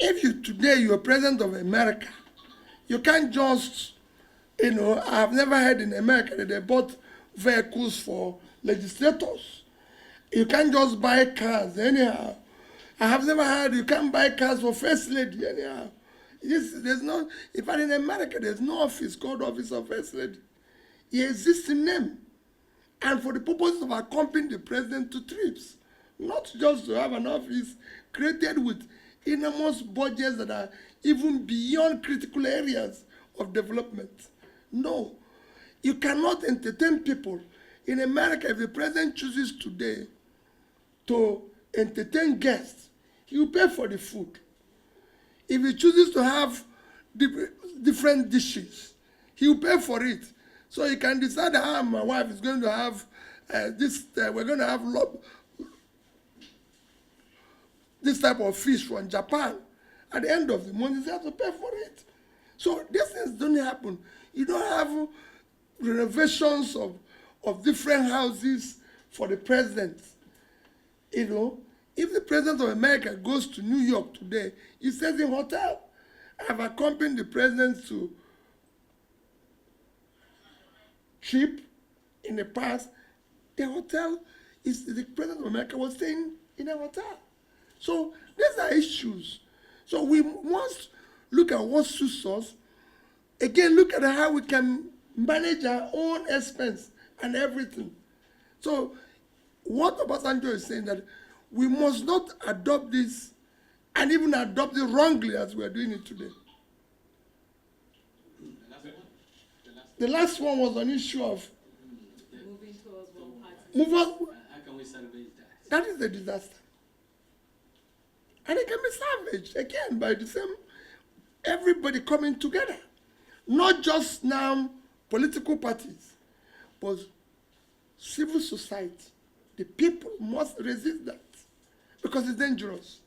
If you today you're president of America, you can't just, I've never heard in America that they bought vehicles for legislators. You can't just buy cars anyhow. I have never heard you can't buy cars for first lady anyhow. There's no, in fact, in America, there's no office called Office of First Lady. It exists in name. And for the purpose of accompanying the president to trips, not just to have an office created with enormous budgets that are even beyond critical areas of development. No, you cannot entertain people. In America, if the president chooses today to entertain guests, he will pay for the food. If he chooses to have different dishes, he will pay for it. So he can decide how my wife is going to have we're going to have this type of fish from Japan. At the end of the month, he has to pay for it. So these things don't happen. You don't have renovations of different houses for the president. If the president of America goes to New York today, he stays in hotel. I've accompanied the president to trip in the past. The hotel the president of America was staying in a hotel. So these are issues. So we must look at what suits us. Again, look at how we can manage our own expense and everything. So what Obasanjo is saying that we must not adopt this and even adopt it wrongly as we are doing it today. The last one was an issue of moving towards one party. move on. How can we salvage that? That is a disaster. And it can be salvaged again by the same everybody coming together. Not just now political parties, but civil society. The people must resist that because it's dangerous.